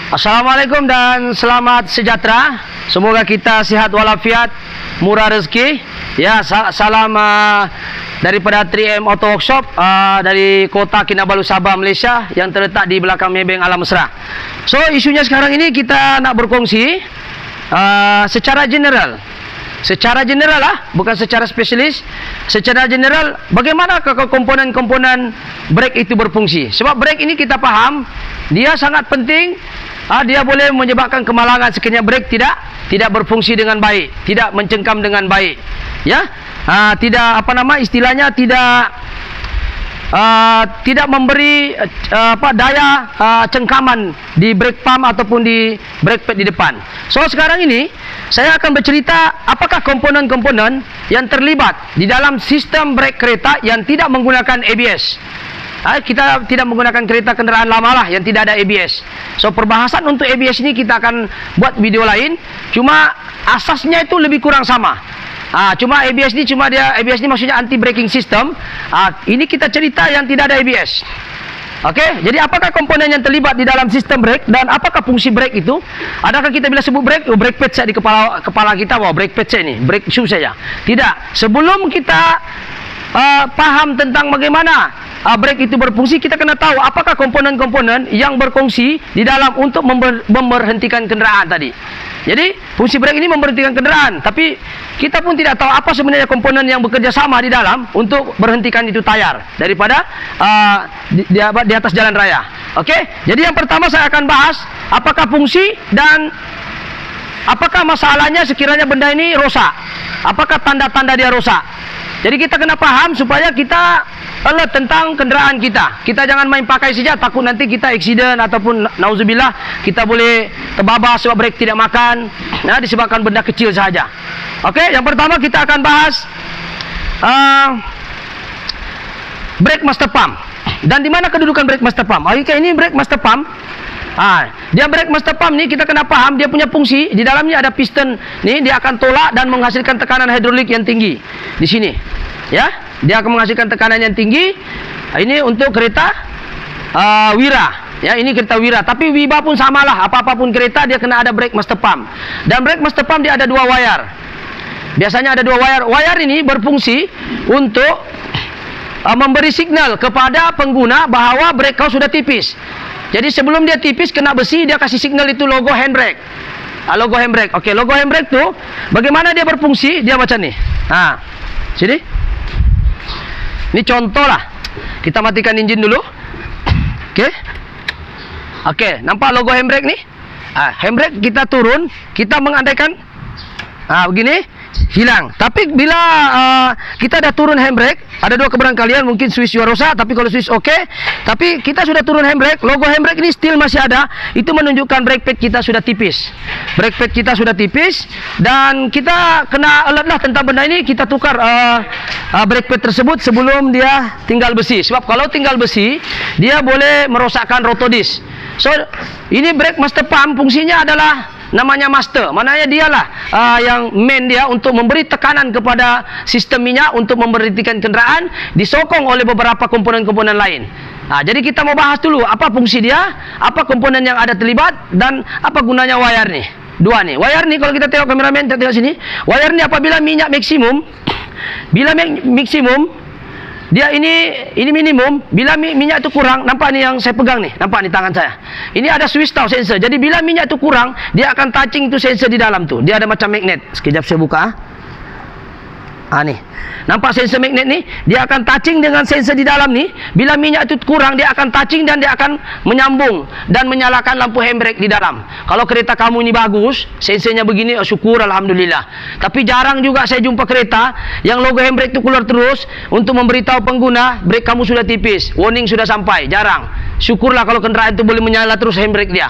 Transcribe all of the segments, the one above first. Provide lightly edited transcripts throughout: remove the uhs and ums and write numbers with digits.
Assalamualaikum dan selamat sejahtera. Semoga kita sihat walafiat, murah rezeki. Ya, salam daripada 3M Auto Workshop dari kota Kinabalu, Sabah, Malaysia yang terletak di belakang Maybank Alam Mesra. So, isunya sekarang ini kita nak berkongsi secara general. Secara general lah, bukan secara spesialis. Secara general, bagaimana komponen-komponen brake itu berfungsi. Sebab brake ini kita faham, dia sangat penting. Dia boleh menyebabkan kemalangan sekiranya brake tidak berfungsi dengan baik, tidak mencengkam dengan baik. Ya, tidak istilahnya tidak memberi daya cengkaman di brake pump ataupun di brake pad di depan. So sekarang ini saya akan bercerita apakah komponen-komponen yang terlibat di dalam sistem brake kereta yang tidak menggunakan ABS. Kita tidak menggunakan kereta kenderaan lama lah yang tidak ada ABS. So perbahasan untuk ABS ini kita akan buat video lain. Cuma asasnya itu lebih kurang sama. Cuma ABS ini maksudnya anti braking system. Ini kita cerita yang tidak ada ABS. Okey, jadi apakah komponen yang terlibat di dalam sistem brake dan apakah fungsi brake itu? Adakah kita bila sebut brake, brake pad saya di kepala kita, brake pad saya ni, brake shoe saja? Tidak. Sebelum kita paham tentang bagaimana brake itu berfungsi, kita kena tahu apakah komponen-komponen yang berfungsi di dalam untuk memberhentikan kenderaan tadi. Jadi fungsi brake ini memberhentikan kenderaan, tapi kita pun tidak tahu apa sebenarnya komponen yang bekerja sama di dalam untuk berhentikan itu tayar daripada di atas jalan raya. Okey, jadi yang pertama saya akan bahas apakah fungsi dan apakah masalahnya sekiranya benda ini rosak. Apakah tanda-tanda dia rosak? Jadi kita kena paham supaya kita alert tentang kenderaan kita. Kita jangan main pakai saja, takut nanti kita accident ataupun nauzubillah kita boleh terbabas sebab brake tidak makan, disebabkan benda kecil sahaja. Okey, yang pertama kita akan bahas brake master pump. Dan di mana kedudukan brake master pump? Okey, ini brake master pump. Dia brake master pump ni kita kena paham dia punya fungsi. Di dalamnya ada piston ni, dia akan tolak dan menghasilkan tekanan hidrolik yang tinggi di sini. Ya, dia akan menghasilkan tekanan yang tinggi. Ini untuk kereta Wira. Ya, ini kereta Wira. Tapi Wiba pun samalah. Apa-apapun kereta dia kena ada brake master pump. Dan brake master pump dia ada dua wire. Biasanya ada dua wire. Wire ini berfungsi untuk memberi signal kepada pengguna bahawa brake kau sudah tipis. Jadi sebelum dia tipis kena besi, dia kasih signal itu logo handbrake. Logo handbrake. Okey, logo handbrake tu bagaimana dia berfungsi? Dia macam ni. Sini. Ini contoh lah. Kita matikan enjin dulu. Okey. Okey, nampak logo handbrake ni? Handbrake kita turun, kita mengandaikan begini, hilang. Tapi bila kita dah turun handbrake, ada dua kebarangkalian, mungkin switch juga rosak, tapi kalau switch okey. Tapi kita sudah turun handbrake, logo handbrake ini still masih ada. Itu menunjukkan brake pad kita sudah tipis. Brake pad kita sudah tipis dan kita kena alert lah tentang benda ini. Kita tukar brake pad tersebut sebelum dia tinggal besi. Sebab kalau tinggal besi, dia boleh merosakkan rotodis. So, ini brake master pump fungsinya adalah namanya master. Maknanya dialah yang main dia untuk memberi tekanan kepada sistem minyak untuk memberhentikan kenderaan, disokong oleh beberapa komponen-komponen lain. Jadi kita mau bahas dulu apa fungsi dia, apa komponen yang ada terlibat dan apa gunanya wire ni. Dua ni. Wire ni kalau kita tengok kameramen, kita tengok sini. Wire ni apabila minyak maksimum, dia ini minimum. Bila minyak itu kurang, nampak ni yang saya pegang ni, nampak ni tangan saya. Ini ada switch tau, sensor. Jadi bila minyak itu kurang, dia akan touching tu sensor di dalam tu. Dia ada macam magnet. Sekejap saya buka. Ni. Nampak sensor magnet ni? Dia akan touching dengan sensor di dalam ni. Bila minyak itu kurang, dia akan touching dan dia akan menyambung dan menyalakan lampu handbrake di dalam. Kalau kereta kamu ini bagus, sensornya begini, syukur alhamdulillah. Tapi jarang juga saya jumpa kereta yang logo handbrake itu keluar terus untuk memberitahu pengguna brake kamu sudah tipis, warning sudah sampai. Jarang. Syukurlah kalau kenderaan itu boleh menyala terus handbrake dia.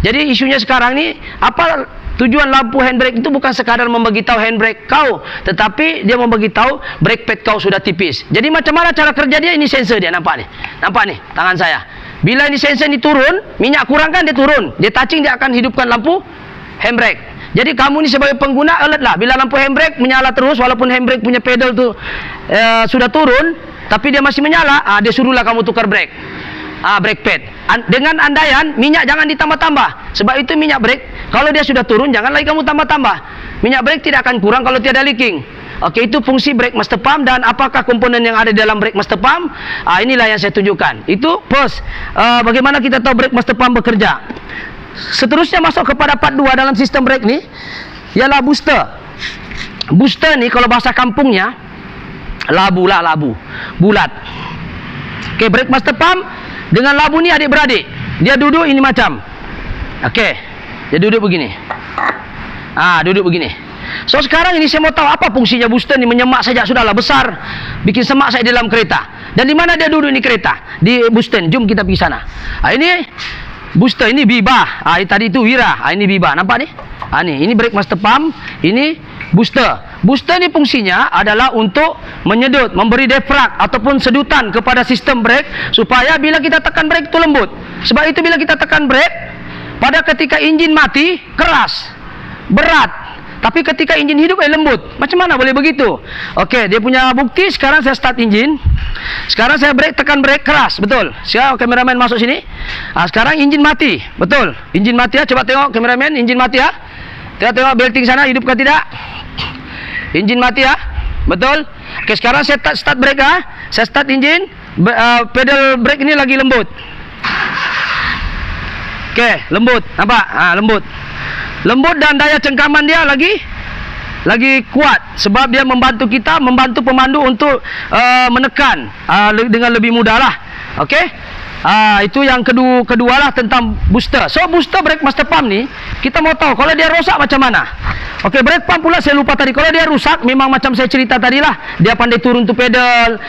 Jadi isunya sekarang ni, apa tujuan lampu handbrake itu? Bukan sekadar memberitahu handbrake kau, tetapi dia memberitahu brake pad kau sudah tipis. Jadi macam mana cara kerja dia? Ini sensor dia, nampak ni. Nampak ni tangan saya. Bila ini sensor ni turun, minyak kurang kan dia turun. Dia touching, dia akan hidupkan lampu handbrake. Jadi kamu ni sebagai pengguna alert lah. Bila lampu handbrake menyala terus, walaupun handbrake punya pedal tu sudah turun, tapi dia masih menyala, dia suruhlah kamu tukar brake. brake pad. Dengan andaian minyak jangan ditambah-tambah. Sebab itu minyak brake kalau dia sudah turun jangan lagi kamu tambah-tambah. Minyak brake tidak akan kurang kalau tiada leaking. Okey, itu fungsi brake master pump dan apakah komponen yang ada dalam brake master pump? Inilah yang saya tunjukkan. Itu first, bagaimana kita tahu brake master pump bekerja. Seterusnya masuk kepada part 2 dalam sistem brake ni ialah booster. Booster ni kalau bahasa kampungnya labu bulat. Okey, brake master pump dengan labu ni adik-beradik. Dia duduk ini macam. Okey, dia duduk begini. Duduk begini. So sekarang ini saya mau tahu apa fungsinya booster ni. Menyemak saja sudahlah, besar, bikin semak saya di dalam kereta. Dan di mana dia duduk ni kereta? Di booster. Jom kita pergi sana. Ini booster, ini biba. Tadi itu Wira. Ini biba. Nampak ni? Ini brake master pump. Ini booster. Booster ni fungsinya adalah untuk menyedut, memberi defrag ataupun sedutan kepada sistem brake supaya bila kita tekan brake itu lembut. Sebab itu bila kita tekan brake, pada ketika enjin mati keras, berat. Tapi ketika enjin hidup lembut. Macam mana boleh begitu? Okey, dia punya bukti. Sekarang saya start enjin. Sekarang saya tekan brake keras, betul. Sekarang kameraman masuk sini. Sekarang enjin mati, betul. Enjin mati ya. Coba tengok kameraman, enjin mati ya. Tengok belting sana hidup ke tidak? Enjin mati ya. Betul. Okey, sekarang saya start brake ya. Saya start enjin. Pedal brake ini lagi lembut. Okey, lembut. Nampak? Lembut. Lembut dan daya cengkaman dia lagi kuat sebab dia membantu pemandu untuk menekan dengan lebih mudah lah. Okey, itu yang kedua lah tentang booster. So booster brake master pump ni kita mau tahu kalau dia rosak macam mana. Okey, brake pump pula saya lupa tadi. Kalau dia rusak memang macam saya cerita tadi lah. Dia pandai turun tu pedal,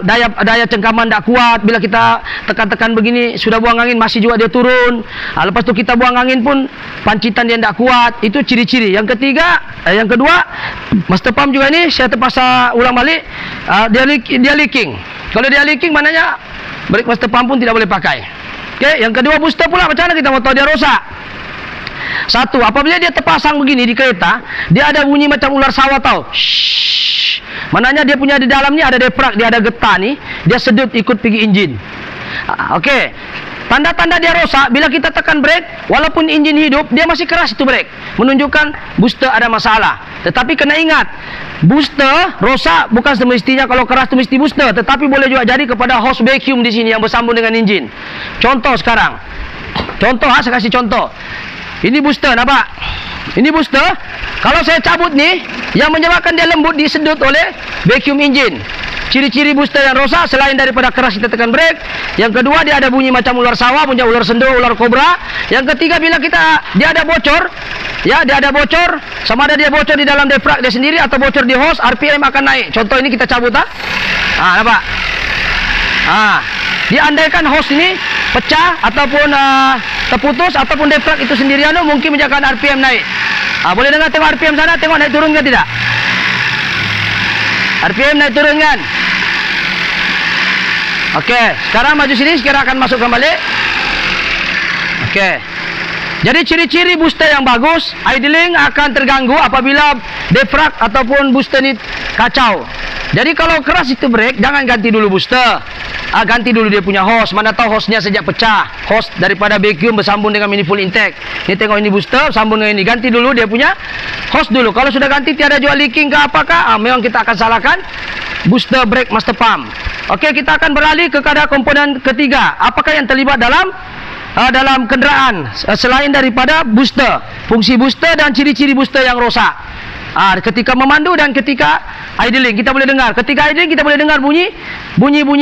daya cengkaman tak kuat. Bila kita tekan-tekan begini sudah buang angin masih juga dia turun. Lepas tu kita buang angin pun pancitan dia tak kuat. Itu ciri-ciri. Yang kedua master pump juga ni saya terpaksa ulang balik. Dia leaking. Kalau dia leaking maknanya brake master pump pun tidak boleh pakai. Okey, yang kedua booster pula macam mana kita mau tahu dia rosak? Satu, apabila dia terpasang begini di kereta, dia ada bunyi macam ular sawah tau. Shhh. Maknanya dia punya di dalam ni ada defrag, dia ada getah ni, dia sedut ikut pergi enjin. Okey. Tanda-tanda dia rosak bila kita tekan brake, walaupun enjin hidup, dia masih keras itu brake, menunjukkan booster ada masalah. Tetapi kena ingat, booster rosak bukan semestinya kalau keras itu mesti booster, tetapi boleh juga jadi kepada hose vacuum di sini yang bersambung dengan enjin. Contoh sekarang. Saya kasih contoh. Ini booster, nampak? Ini booster. Kalau saya cabut ni, yang menyebabkan dia lembut disedut oleh vacuum engine. Ciri-ciri booster yang rosak selain daripada keras kita tekan brake, yang kedua dia ada bunyi macam ular sawah, punya ular sendu, ular kobra. Yang ketiga bila dia ada bocor, dia ada bocor, sama ada dia bocor di dalam defrag dia sendiri atau bocor di hose, RPM akan naik. Contoh ini kita cabut nampak? Dia andaikan hose ini pecah ataupun terputus ataupun defrag itu sendirian mungkin menyebabkan RPM naik. Boleh dengar tengok RPM sana, tengok naik turun ke tidak? RPM naik turun kan? Okey, sekarang maju sini, sekarang akan masukkan balik. Okey. Jadi ciri-ciri booster yang bagus, idling akan terganggu apabila defrag ataupun booster ni kacau. Jadi kalau keras itu brake, jangan ganti dulu booster. Ganti dulu dia punya hose. Mana tahu hose-nya sejak pecah. Hose daripada vacuum bersambung dengan manifold intake. Ini tengok ini booster, sambung dengan ini. Ganti dulu dia punya hose dulu. Kalau sudah ganti tiada jual leaking ke apakah, memang kita akan salahkan booster brake master pump. Okey, kita akan beralih kepada komponen ketiga. Apakah yang terlibat dalam kenderaan selain daripada booster, fungsi booster dan ciri-ciri booster yang rosak. Ketika memandu dan ketika idling kita boleh dengar. Ketika idling kita boleh dengar bunyi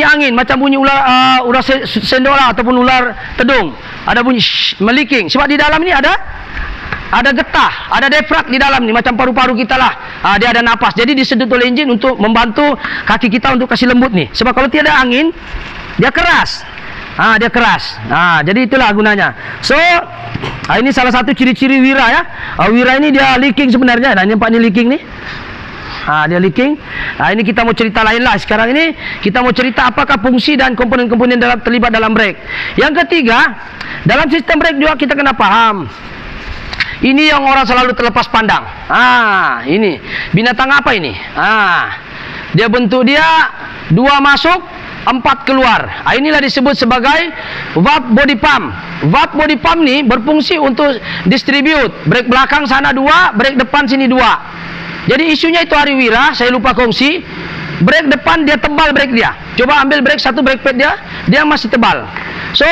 angin macam bunyi ular sendola ataupun ular tedung. Ada bunyi meleaking sebab di dalam ni ada getah, ada defrag di dalam ni macam paru-paru kita lah. Dia ada napas. Jadi disedut oleh enjin untuk membantu kaki kita untuk kasih lembut ni. Sebab kalau tiada angin dia keras. Dia keras. Jadi itulah gunanya. So, ini salah satu ciri-ciri Wira ya. Wira ini dia leaking sebenarnya. Nampak ni leaking ni. Dia leaking. Ini kita mau cerita lain lah. Sekarang ini kita mau cerita apakah fungsi dan komponen-komponen terlibat dalam brake. Yang ketiga, dalam sistem brake juga kita kena faham. Ini yang orang selalu terlepas pandang. Ini binatang apa ini? Dia bentuk dia dua masuk, 4 keluar. Inilah disebut sebagai valve body pump. Valve body pump ni berfungsi untuk distribute. Brake belakang sana 2, brake depan sini 2. Jadi isunya itu hari Wira, saya lupa kongsi. Brake depan dia tebal brake dia. Coba ambil brake satu, brake pad dia masih tebal. So,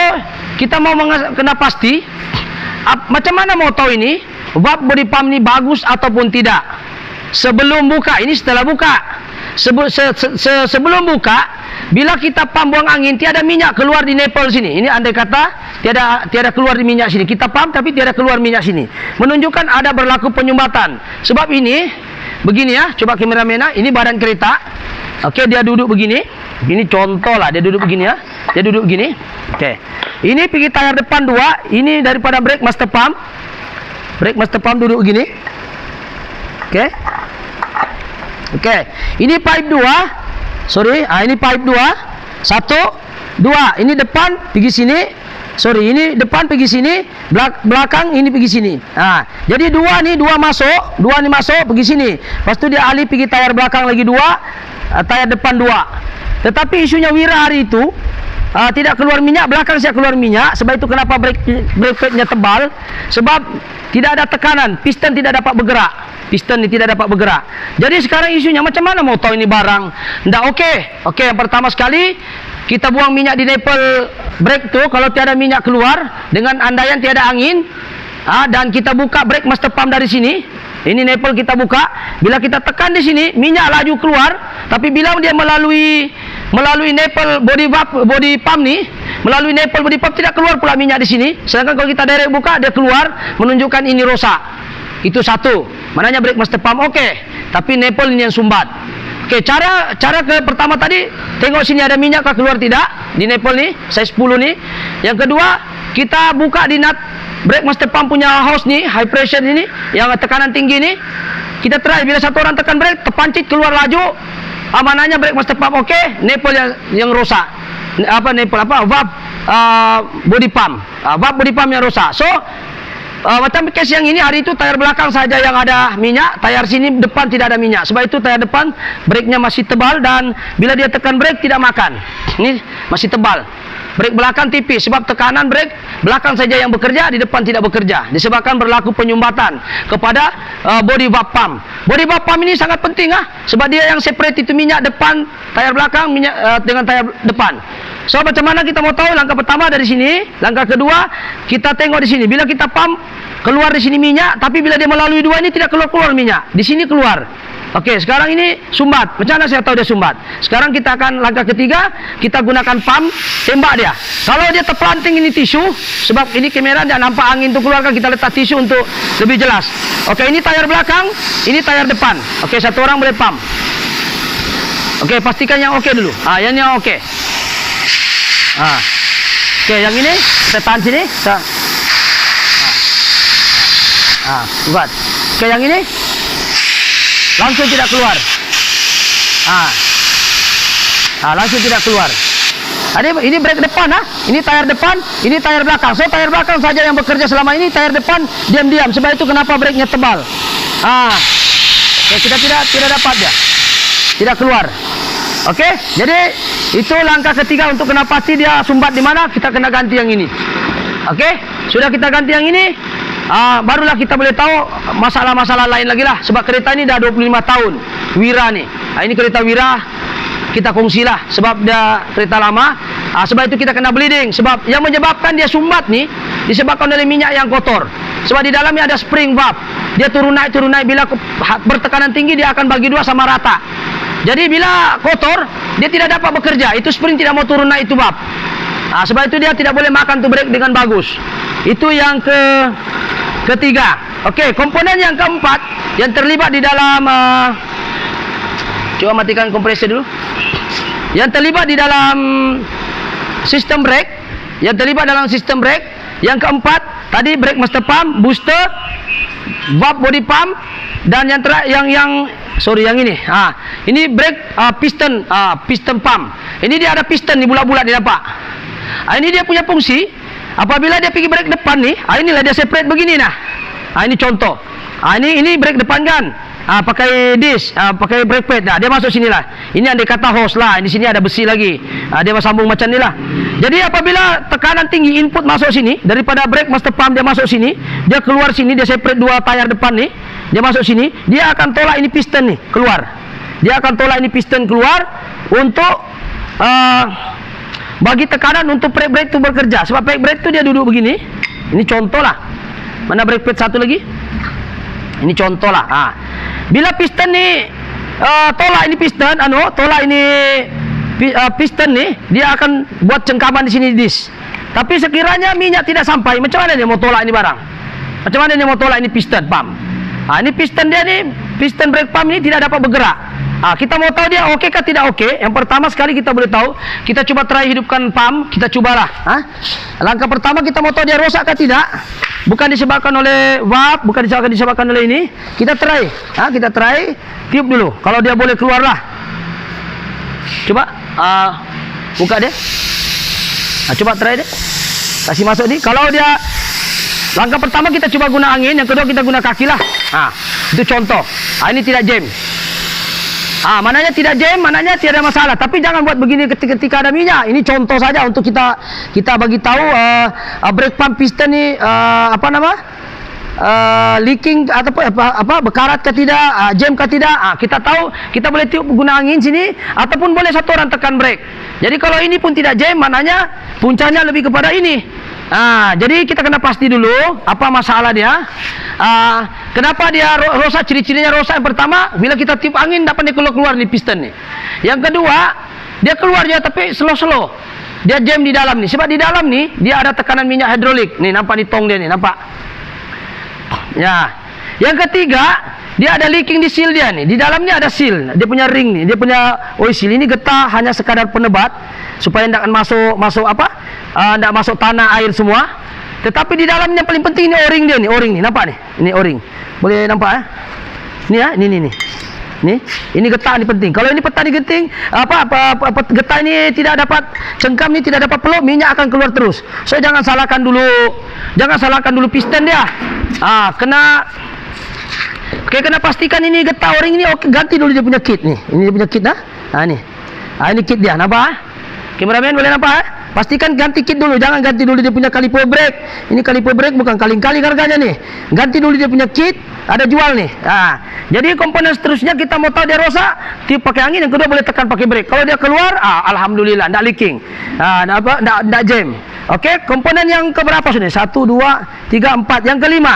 kita mau kena pasti macam mana mau tahu ini valve body pump ni bagus ataupun tidak. Sebelum buka, ini setelah buka. Sebelum buka, bila kita pump buang angin, tiada minyak keluar di nipple sini. Ini andai kata tiada keluar di minyak sini. Kita pump tapi tiada keluar minyak sini. Menunjukkan ada berlaku penyumbatan. Sebab ini begini ya, coba kameramena, ini badan kereta. Okey, dia duduk begini. Ini contoh lah, dia duduk begini ya. Dia duduk begini. Okey. Ini pergi tayar depan 2, ini daripada brake master pump. Brake master pump duduk begini. Okey. Okey, ini pipe 2. Sorry, ini pipe 2. 1, 2. Ini depan pergi sini. Sorry, ini depan pergi sini, belakang ini pergi sini. Jadi 2 ni masuk, 2 ni masuk pergi sini. Lepas tu dia alih pergi tayar belakang lagi 2, tayar depan 2. Tetapi isunya Wira hari itu tidak keluar minyak, belakang saya keluar minyak. Sebab itu kenapa brake padnya tebal. Sebab tidak ada tekanan, piston tidak dapat bergerak. Piston ni tidak dapat bergerak. Jadi sekarang isunya macam mana mau tahu ini barang ndak okey? Okey, yang pertama sekali kita buang minyak di nipple brake tu. Kalau tiada minyak keluar dengan andaian tiada angin, dan kita buka brake master pump dari sini. Ini nipple kita buka. Bila kita tekan di sini, minyak laju keluar. Tapi bila dia melalui nipple body pump ni, melalui nipple body pump tidak keluar pula minyak di sini. Sedangkan kalau kita direct buka, dia keluar, menunjukkan ini rosak. Itu satu. Mananya brake master pump okey, tapi nipple ini yang sumbat. Okey, cara ke pertama tadi, tengok sini ada minyak kah keluar tidak di nipple ni, size 10 ni. Yang kedua, kita buka di nut brake master pump punya hose ni, high pressure ini, yang tekanan tinggi ni. Kita try, bila satu orang tekan brake, terpancit keluar laju. Mananya brake master pump okey, nipple yang rosak. Valve body pump. Valve body pump yang rosak. So, macam case yang ini, hari itu tayar belakang saja yang ada minyak, tayar sini depan tidak ada minyak. Sebab itu tayar depan brake-nya masih tebal, dan bila dia tekan brake tidak makan. Ini masih tebal. Brake belakang tipis, sebab tekanan brake belakang saja yang bekerja, di depan tidak bekerja. Disebabkan berlaku penyumbatan kepada body valve pump. Body valve pump ini sangat penting sebab dia yang separate itu minyak depan, tayar belakang, minyak dengan tayar depan. So, macam mana kita mau tahu? Langkah pertama dari sini, langkah kedua kita tengok di sini. Bila kita pump, keluar di sini minyak, tapi bila dia melalui 2 ini tidak keluar minyak. Di sini keluar. Okey, sekarang ini sumbat. Macam mana saya tahu dia sumbat? Sekarang kita akan langkah ketiga, kita gunakan pump, tembak dia. Kalau dia terpelanting ini tisu, sebab ini kamera dia nampak angin tu keluarkan, kita letak tisu untuk lebih jelas. Okey, ini tayar belakang, ini tayar depan. Okey, satu orang boleh pump. Okey, pastikan yang okey dulu. Yang okey. Okey, yang ini kita tahan sini. Buat. Okey, yang ini langsung tidak keluar. Langsung tidak keluar. Ini brake depan, ini tayar depan, ini tayar belakang. So, tayar belakang saja yang bekerja selama ini, tayar depan diam-diam. Sebab itu kenapa brake-nya tebal. Kita tidak dapat dia. Tidak keluar. Okey, jadi itu langkah ketiga untuk kena pasti dia sumbat di mana, kita kena ganti yang ini. Okey, sudah kita ganti yang ini, barulah kita boleh tahu masalah-masalah lain lagi lah. Sebab kereta ini dah 25 tahun Wira ni. Ini kereta Wira, kita kongsilah sebab dia kereta lama. Sebab itu kita kena bleeding. Sebab yang menyebabkan dia sumbat ni disebabkan oleh minyak yang kotor. Sebab di dalamnya ada spring valve. Dia turun naik. Bila bertekanan tinggi, dia akan bagi 2 sama rata. Jadi bila kotor, dia tidak dapat bekerja. Itu spring tidak mau turun naik itu valve. Sebab itu dia tidak boleh makan tu brake dengan bagus. Itu yang ketiga. Okey, komponen yang keempat yang terlibat di dalam coba matikan kompresor dulu. Yang terlibat di dalam sistem brake, yang keempat tadi brake master pump, booster, valve body pump, dan yang yang ini. Ini brake piston pump. Ini dia ada piston ni bulat-bulat dia nampak. Ini dia punya fungsi. Apabila dia pergi brake depan ni, inilah dia separate begini nah. Ini contoh. Ini brake depan kan. pakai disk, pakai brake pad. Nah, dia masuk sini lah. Ini andai kata hose lah. Di sini ada besi lagi. Dia sambung macam ni lah. Jadi apabila tekanan tinggi input masuk sini, daripada brake master pump dia masuk sini, dia keluar sini, dia separate dua tayar depan ni, dia masuk sini, dia akan tolak ini piston ni keluar. Dia akan tolak ini piston keluar untuk bagi tekanan untuk brake tu bekerja. Sebab brake tu dia duduk begini. Ini contoh lah. Mana brake pad satu lagi? Ini contoh lah. Bila piston ni tolak ini piston, tolak ini piston ni, dia akan buat cengkaman di sini disk. Tapi sekiranya minyak tidak sampai, macam mana dia mau tolak ini barang? Macam mana dia mau tolak ini piston pump? Ini piston dia ni, piston brake pump ni tidak dapat bergerak. Kita mau tahu dia okey kah tidak okey. Yang pertama sekali kita boleh tahu, kita cuba try hidupkan pump, kita cubalah. Langkah pertama kita mau tahu dia rosak kah tidak. Bukan disebabkan oleh valve, bukan disebabkan oleh ini. Kita try, kita try tiup dulu. Kalau dia boleh keluarlah. Coba buka dia. Coba try dia. Kasih masuk ni. Kalau dia, langkah pertama kita cuba guna angin, yang kedua kita guna kaki lah. Itu contoh. Ini tidak jam. Mananya tidak jam, mananya tiada masalah. Tapi jangan buat begini ketika ada minyak. Ini contoh saja untuk kita bagi tahu brake pump piston ni leaking atau berkarat ke tidak, jam ke tidak. Kita tahu, kita boleh tiup guna angin sini, ataupun boleh satu orang tekan brake. Jadi kalau ini pun tidak jam, maknanya puncanya lebih kepada ini. Jadi kita kena pasti dulu apa masalah dia. Kenapa dia rosak, ciri-cirinya rosak. Yang pertama, bila kita tiup angin dapat dia keluar ni piston ni. Yang kedua, dia keluar je tapi slow-slow. Dia jam di dalam ni. Sebab di dalam ni dia ada tekanan minyak hidrolik. Ni nampak ni tong dia ni, nampak? Ya. Yang ketiga, dia ada leaking di seal dia ni. Di dalam ni ada seal. Dia punya ring ni, dia punya oil seal. Ini getah hanya sekadar penebat supaya tidak masuk tidak masuk tanah air semua. Tetapi di dalamnya paling penting ini o-ring dia ni, o-ring ni, nampak ni? Ini o-ring. Boleh nampak Ni ni. Ini getah ni penting. Kalau ini petah ni genting, getah ni tidak dapat cengkam ni, tidak dapat peluk, minyak akan keluar terus. So jangan salahkan dulu piston dia. Kena pastikan ini getah o-ring ini ganti dulu dia punya kit ni. Ini dia punya kit ni. Ini kit dia, nampak? Kameraman boleh nampak? Pastikan ganti kit dulu, jangan ganti dulu dia punya kaliper brake. Ini kaliper brake bukan kaling-kaling harganya nih. Ganti dulu dia punya kit, ada jual nih. Jadi komponen seterusnya kita mau tahu dia rosak, tiup pakai angin. Yang kedua boleh tekan pakai brake. Kalau dia keluar, alhamdulillah, tidak leaking, tidak jam. Okey, komponen yang keberapa sudah? 1, 2, 3, 4. Yang kelima,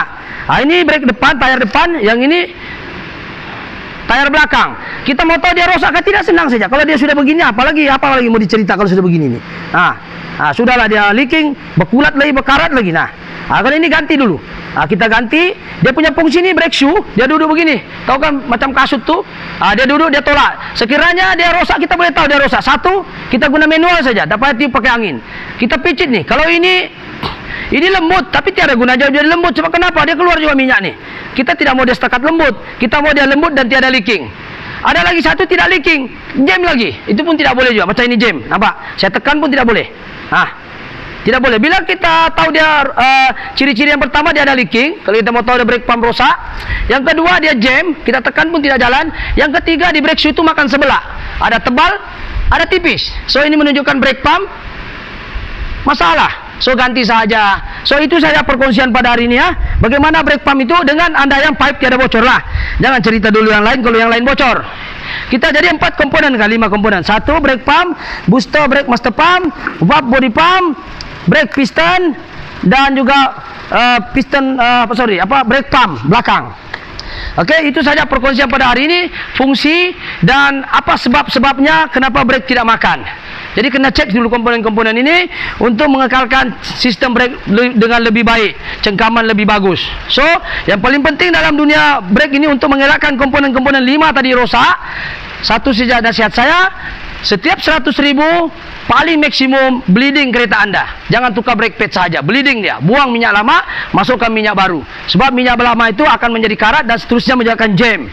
ini brake depan, tayar depan. Yang ini tayar belakang. Kita mau tahu dia rosak atau tidak, senang saja. Kalau dia sudah begini, apa lagi mau dicerita kalau sudah begini nih. Sudahlah dia leaking, berkulat lagi, berkarat lagi. Kalau ini ganti dulu. Kita ganti. Dia punya fungsi ni brake shoe, dia duduk begini. Tahu kan macam kasut tu? Dia duduk, dia tolak. Sekiranya dia rosak, kita boleh tahu dia rosak. Satu, kita guna manual saja, dapat tiup pakai angin. Kita picit nih. Kalau ini lembut, tapi tiada guna jauh jadi lembut. Sebab kenapa? Dia keluar juga minyak nih. Kita tidak mau dia setakat lembut, kita mau dia lembut dan tiada leaking. Ada lagi satu tidak leaking, jam lagi. Itu pun tidak boleh juga. Macam ini jam, nampak? Saya tekan pun tidak boleh. Tidak boleh. Bila kita tahu dia ciri-ciri yang pertama dia ada leaking, kalau kita mau tahu dia brake pump rosak. Yang kedua dia jam, kita tekan pun tidak jalan. Yang ketiga di brake shoe itu makan sebelah. Ada tebal, ada tipis. So ini menunjukkan brake pump masalah. So ganti saja. So itu saja perkongsian pada hari ini ya. Bagaimana brake pump itu dengan anda yang pipe tiada bocor lah. Jangan cerita dulu yang lain kalau yang lain bocor. Kita jadi 4 komponen kan, 5 komponen. 1 brake pump, booster brake master pump, valve body pump, brake piston dan juga brake pump belakang. Okey, itu saja perkongsian pada hari ini, fungsi dan apa sebab-sebabnya kenapa brake tidak makan. Jadi kena cek dulu komponen-komponen ini untuk mengekalkan sistem brake dengan lebih baik, cengkaman lebih bagus. So, yang paling penting dalam dunia brake ini untuk mengelakkan komponen-komponen 5 tadi rosak. Satu saja nasihat saya, setiap 100.000 paling maksimum bleeding kereta anda. Jangan tukar brake pad saja, bleeding dia. Buang minyak lama, masukkan minyak baru. Sebab minyak lama itu akan menjadi karat dan seterusnya menyebabkan jam.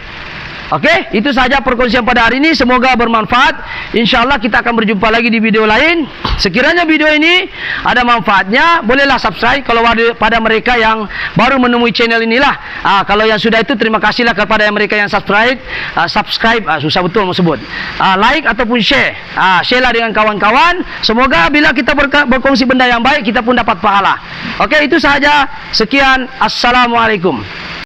Okey, itu sahaja perkongsian pada hari ini. Semoga bermanfaat. InsyaAllah kita akan berjumpa lagi di video lain. Sekiranya video ini ada manfaatnya, bolehlah subscribe kalau ada pada mereka yang baru menemui channel inilah. Kalau yang sudah itu, terima kasihlah kepada mereka yang subscribe. Susah betul mau sebut. Like ataupun share. Share lah dengan kawan-kawan. Semoga bila kita berkongsi benda yang baik, kita pun dapat pahala. Okey, itu sahaja. Sekian. Assalamualaikum.